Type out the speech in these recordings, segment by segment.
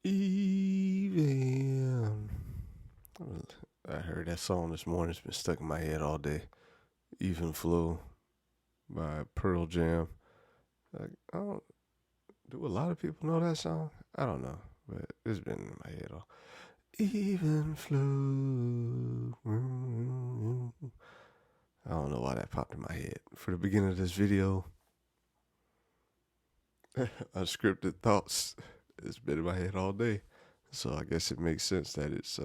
Even. I heard that song this morning. It's been stuck in my head all day. Even Flow by Pearl Jam. Like, I don't. Do a lot of people know that song? I don't know, but it's been in my head all. Even Flow. I don't know why that popped in my head. For the beginning of this video, unscripted thoughts. It's been in my head all day. So I guess it makes sense that it's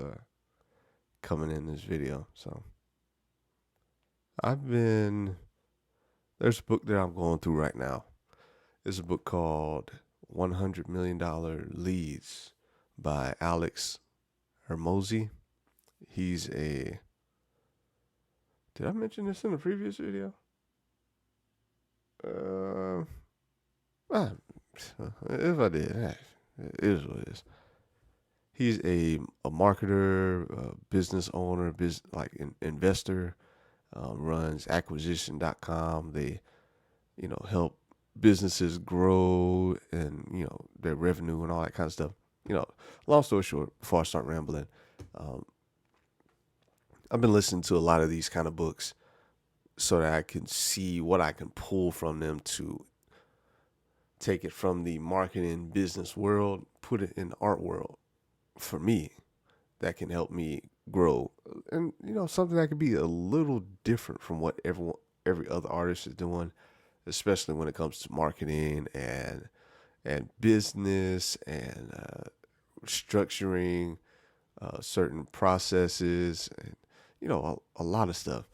coming in this video. So there's a book that I'm going through right now. It's a book called $100 Million Leads by Alex Hermosi. Did I mention this in the previous video? If I did, it is what it is. He's a marketer, business owner, investor, runs acquisition.com. They, help businesses grow and, their revenue and all that kind of stuff. Long story short, before I start rambling, I've been listening to a lot of these kind of books so that I can see what I can pull from them to take it from the marketing business world, put it in the art world for me that can help me grow. And, something that could be a little different from what every other artist is doing, especially when it comes to marketing and business and structuring certain processes and, a lot of stuff.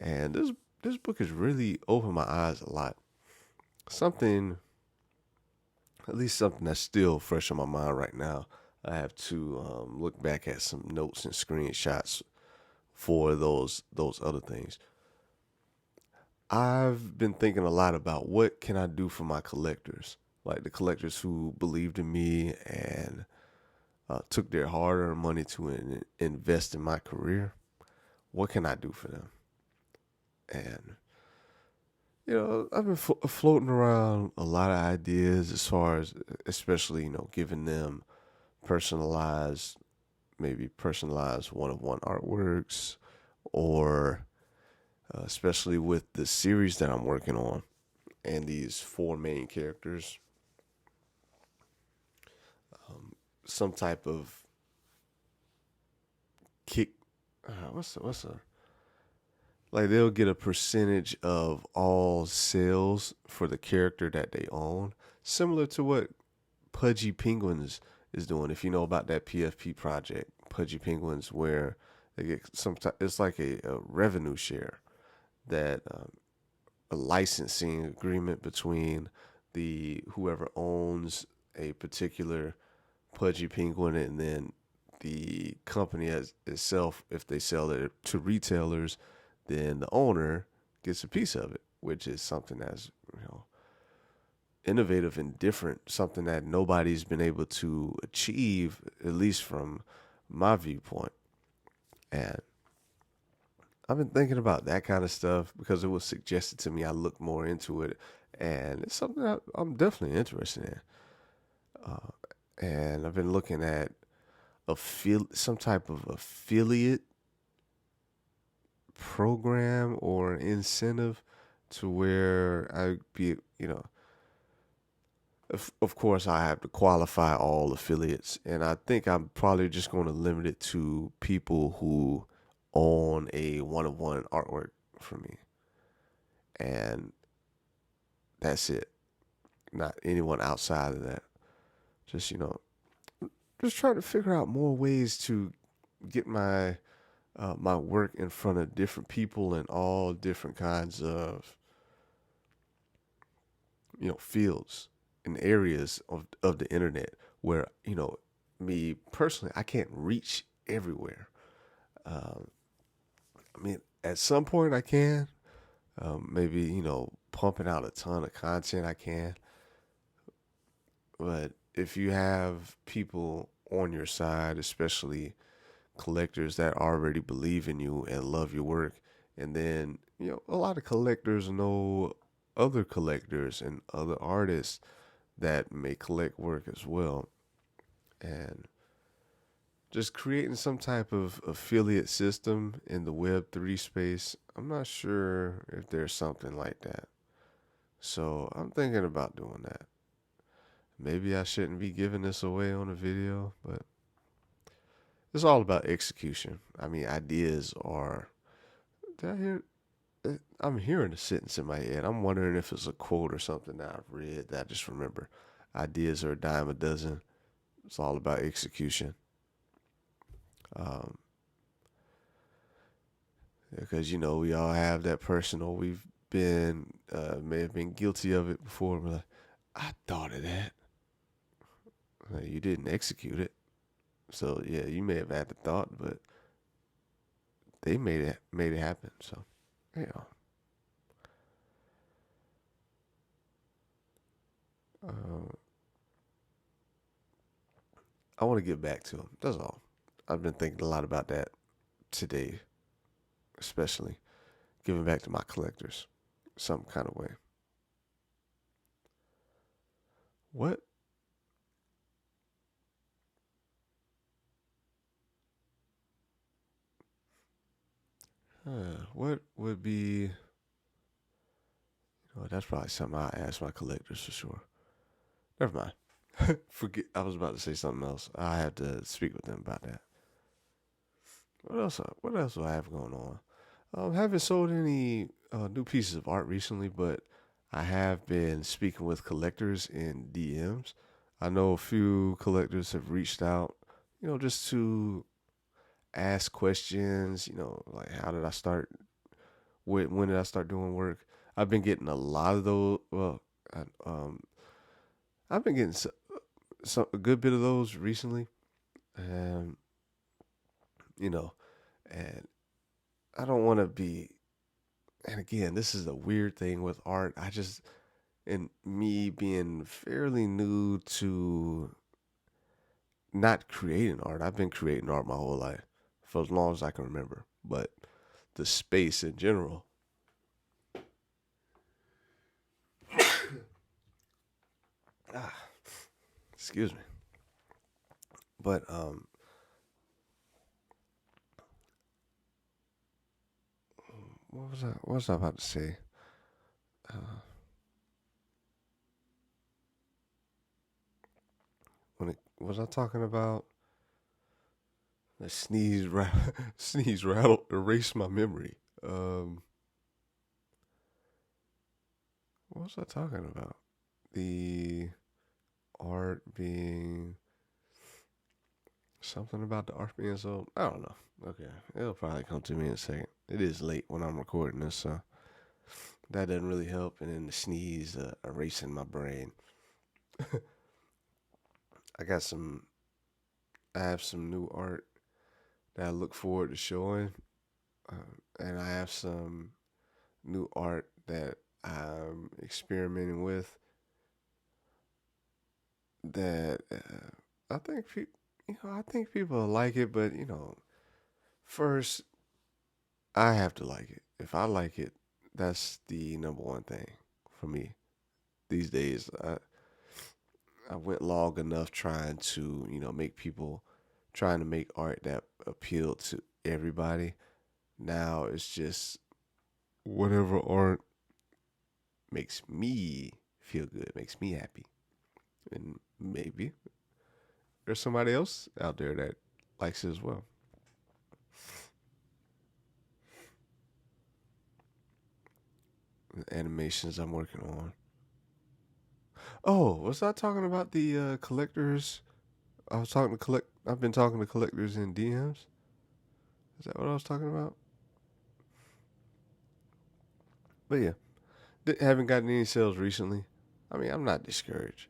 And this book has really opened my eyes a lot. At least something that's still fresh on my mind right now. I have to look back at some notes and screenshots for those other things. I've been thinking a lot about what can I do for my collectors, like the collectors who believed in me and took their hard-earned money to invest in my career. What can I do for them? And I've been floating around a lot of ideas as far as, especially, giving them maybe personalized one-of-one artworks, or especially with the series that I'm working on and these four main characters, some type of kick. What's a like they'll get a percentage of all sales for the character that they own, similar to what Pudgy Penguins is doing. If you know about that PFP project, Pudgy Penguins, where they get it's like a revenue share, that a licensing agreement between the whoever owns a particular Pudgy Penguin and then the company itself. If they sell it to retailers, then the owner gets a piece of it, which is something that's, innovative and different, something that nobody's been able to achieve, at least from my viewpoint. And I've been thinking about that kind of stuff because it was suggested to me. I looked more into it, and it's something that I'm definitely interested in. And I've been looking at some type of affiliate program or incentive to where I be, of course I have to qualify all affiliates, and I think I'm probably just going to limit it to people who own a one-of-one artwork for me, and that's it. Not anyone outside of that. Just just trying to figure out more ways to get my my work in front of different people in all different kinds of fields and areas of the internet where me personally, I can't reach everywhere. I mean, at some point I can, maybe pumping out a ton of content I can, but if you have people on your side, especially collectors that already believe in you and love your work, and then a lot of collectors know other collectors and other artists that may collect work as well, and just creating some type of affiliate system in the Web3 space. I'm not sure if there's something like that. So I'm thinking about doing that. Maybe I shouldn't be giving this away on a video, but it's all about execution. I mean, ideas are. Did I hear? I'm hearing a sentence in my head. I'm wondering if it's a quote or something that I've read that I just remember. Ideas are a dime a dozen. It's all about execution. Um, because we all have that person, or we've been may have been guilty of it before. We're like, I thought of that. Like, you didn't execute it, so yeah, you may have had the thought, but they made it happen. So yeah. I want to get back to them. That's all. I've been thinking a lot about that today, especially giving back to my collectors, some kind of way. What? What would be? That's probably something I ask my collectors for sure. Never mind. Forget. I was about to say something else. I have to speak with them about that. What else? What else do I have going on? I haven't sold any new pieces of art recently, but I have been speaking with collectors in DMs. I know a few collectors have reached out, just to ask questions. Like how did I start? When did I start doing work? I've been getting a lot of those. Well, I, um, I've been getting a good bit of those recently, and you know, and I don't want to be. And again, this is a weird thing with art. And me being fairly new to not creating art. I've been creating art my whole life for as long as I can remember. But the space in general. Excuse me. But what was I about to say? Was I talking about the sneeze rattle erase my memory? What was I talking about? The art being something about the art being sold. I don't know. Okay, it'll probably come to me in a second. It is late when I'm recording this, so that doesn't really help. And then the sneeze erasing my brain. I got some. I have some new art that I look forward to showing, and I have some new art that I'm experimenting with that I think people like it, but first I have to like it. If I like it, that's the number one thing for me these days. I went long enough trying to trying to make art that appealed to everybody. Now it's just whatever art makes me feel good, makes me happy. And maybe there's somebody else out there that likes it as well. The animations I'm working on. Oh, was I talking about the collectors? I've been talking to collectors in DMs. Is that what I was talking about? But yeah, haven't gotten any sales recently. I mean, I'm not discouraged.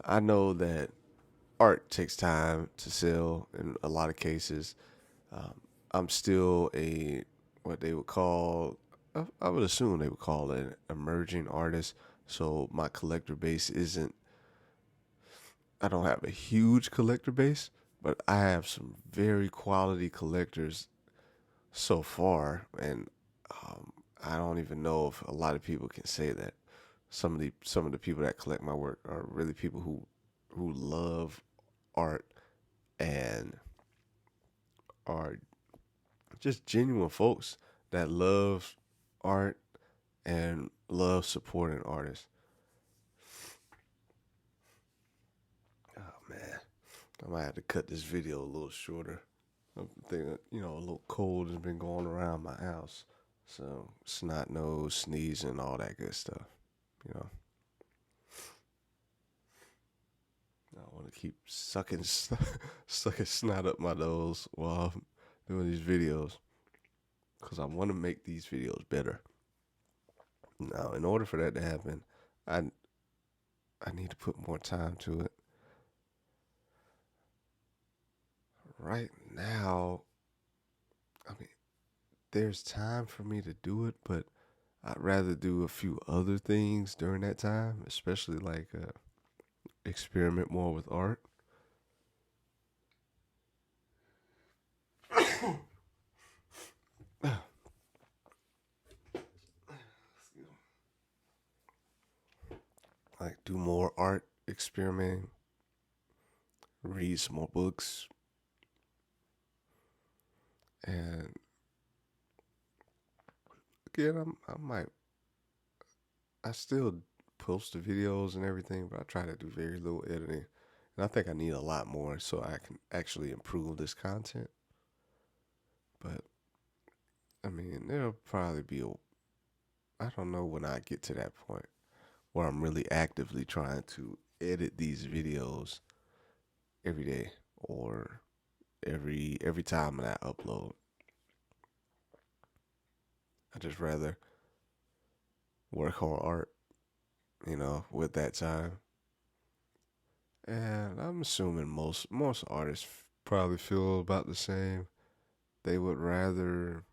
I know that art takes time to sell in a lot of cases. Um, I'm still what they would call, I would assume they would call it an emerging artist. So my collector base isn't, I don't have a huge collector base, but I have some very quality collectors so far. And I don't even know if a lot of people can say that. Some of the people that collect my work are really people who love art and are just genuine folks that love art and love supporting artists. Oh man, I might have to cut this video a little shorter. I'm thinking, a little cold has been going around my house. So snot nose, sneezing, all that good stuff. You know, I want to keep sucking snot up my nose while I'm doing these videos because I want to make these videos better. Now, in order for that to happen, I I need to put more time to it. Right now, I mean, there's time for me to do it, but I'd rather do a few other things during that time, especially like experiment more with art. Like do more art experimenting, read some more books, and again, I still post the videos and everything, but I try to do very little editing. And I think I need a lot more so I can actually improve this content. But I mean, there'll probably be I don't know when I get to that point where I'm really actively trying to edit these videos every day or every time that I upload. I just rather work on art, with that time. And I'm assuming most artists probably feel about the same. They would rather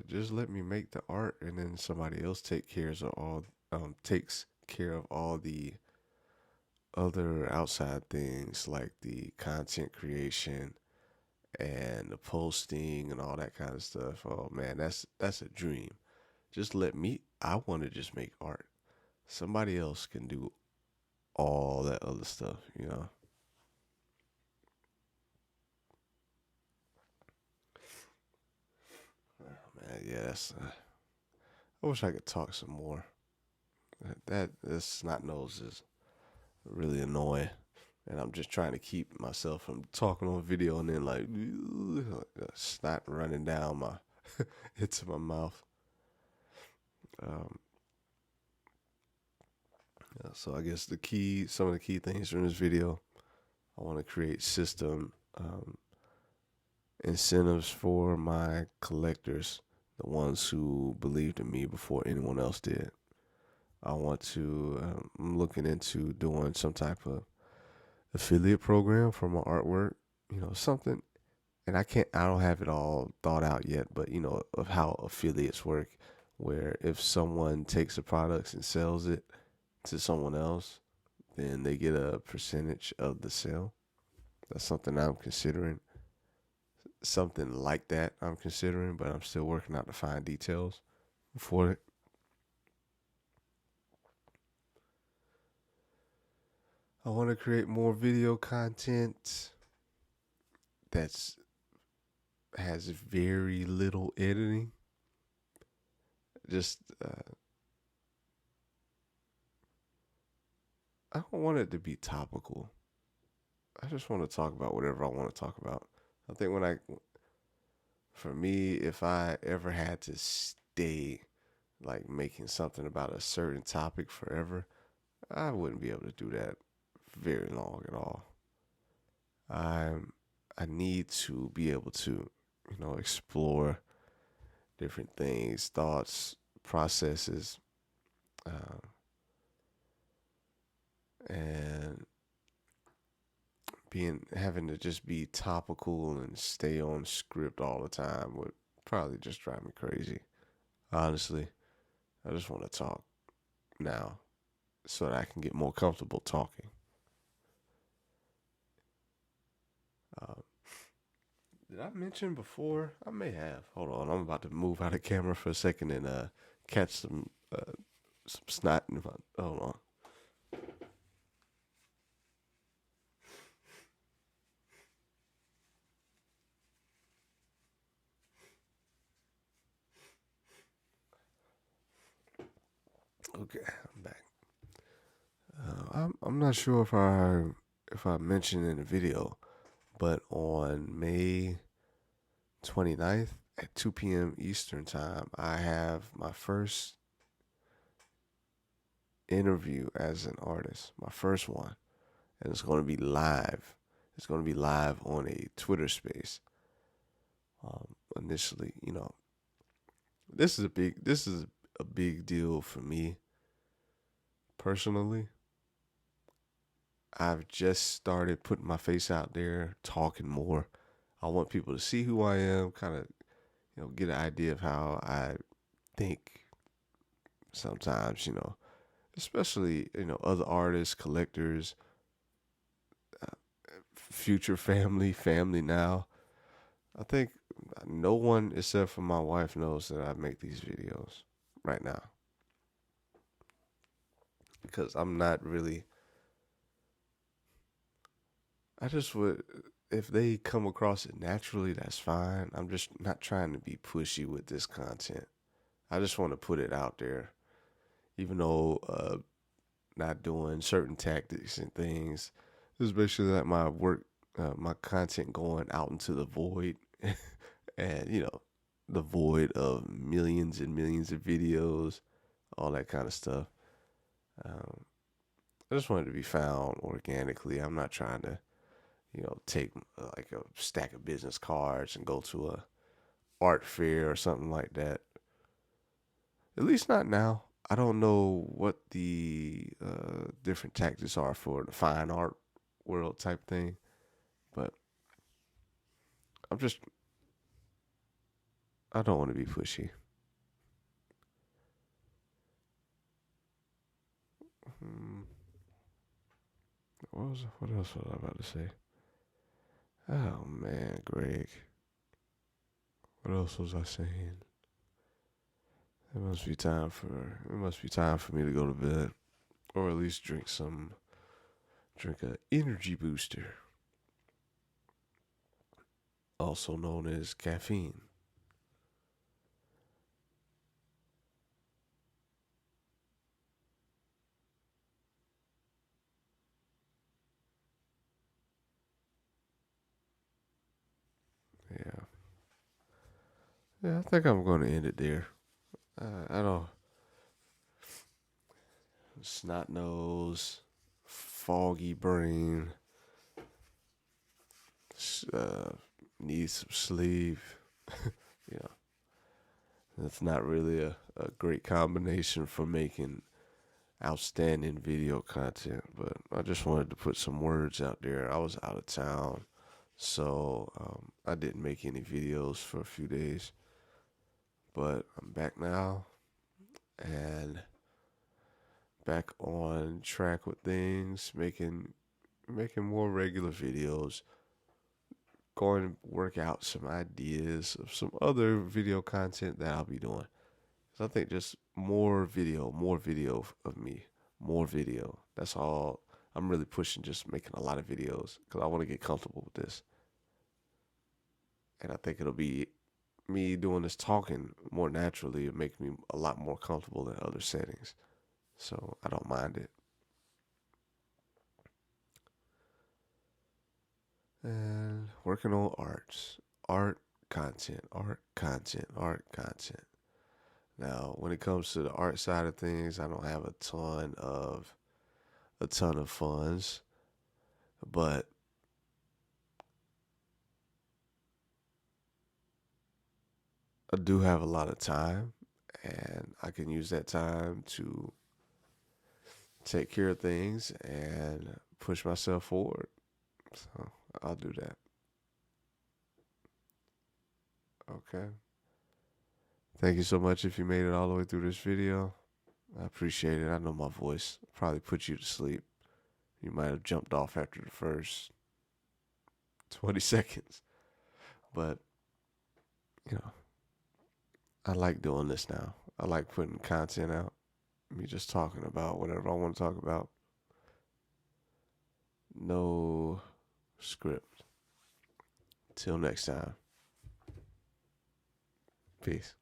just let me make the art, and then somebody else takes care of all the other outside things like the content creation and the posting and all that kind of stuff. Oh man, that's a dream. Just let me. I want to just make art. Somebody else can do all that other stuff. Man, yeah, I wish I could talk some more. This snot nose is really annoying, and I'm just trying to keep myself from talking on video and then like snot running down my into my mouth. Um, so I guess some of the key things from this video, I want to create system incentives for my collectors, the ones who believed in me before anyone else did. I want to. I'm looking into doing some type of affiliate program for my artwork. Something, and I don't have it all thought out yet, but of how affiliates work, where if someone takes the products and sells it to someone else, then they get a percentage of the sale. That's something I'm considering. Something like that I'm considering, but I'm still working out the fine details for it. I want to create more video content that's has very little editing. Just I don't want it to be topical. I just want to talk about whatever I want to talk about. I think for me, if I ever had to stay like making something about a certain topic forever, I wouldn't be able to do that very long at all. I'm I need to be able to, explore different things, thoughts, processes, uh, and being having to just be topical and stay on script all the time would probably just drive me crazy. Honestly, I just want to talk now so that I can get more comfortable talking. Uh, did I mention before? I may have. Hold on, I'm about to move out of camera for a second and catch some snot in my. Hold on. Okay, I'm back. I'm not sure if I mentioned in the video, but on May 29th at 2 p.m. Eastern time, I have my first interview as an artist, my first one, and it's going to be live. It's going to be live on a Twitter space. Initially, this is a big deal for me personally. I've just started putting my face out there, talking more. I want people to see who I am, kind of, get an idea of how I think sometimes, especially, other artists, collectors, future family now. I think no one except for my wife knows that I make these videos right now because I'm not really. I just would, if they come across it naturally, that's fine. I'm just not trying to be pushy with this content. I just want to put it out there, even though not doing certain tactics and things. This is basically like my work, my content going out into the void, and the void of millions and millions of videos, all that kind of stuff. Um, I just wanted to be found organically. I'm not trying to, take like a stack of business cards and go to a art fair or something like that. At least not now. I don't know what the different tactics are for the fine art world type thing, but I'm just, I don't want to be pushy. Hmm. What else was I about to say? Oh man, Greg. What else was I saying? It must be time for me to go to bed, or at least drink a energy booster, also known as caffeine. Yeah, yeah. I think I'm going to end it there. I don't snot nose, foggy brain, uh, need some sleep. you know, that's not really a great combination for making outstanding video content. But I just wanted to put some words out there. I was out of town, so I didn't make any videos for a few days. But I'm back now and back on track with things, making more regular videos, going to work out some ideas of some other video content that I'll be doing. So I think just more video of me, more video. That's all. I'm really pushing just making a lot of videos because I want to get comfortable with this. And I think it'll be me doing this talking more naturally. It'll make me a lot more comfortable in other settings. So I don't mind it. And working on art content, art content, art content. Now, when it comes to the art side of things, I don't have a ton of funds, but I do have a lot of time, and I can use that time to take care of things and push myself forward. So I'll do that. Okay. Thank you so much if you made it all the way through this video. I appreciate it. I know my voice probably put you to sleep. You might have jumped off after the first 20 seconds. But, you know, I like doing this now. I like putting content out. Me just talking about whatever I want to talk about. No script. Till next time. Peace.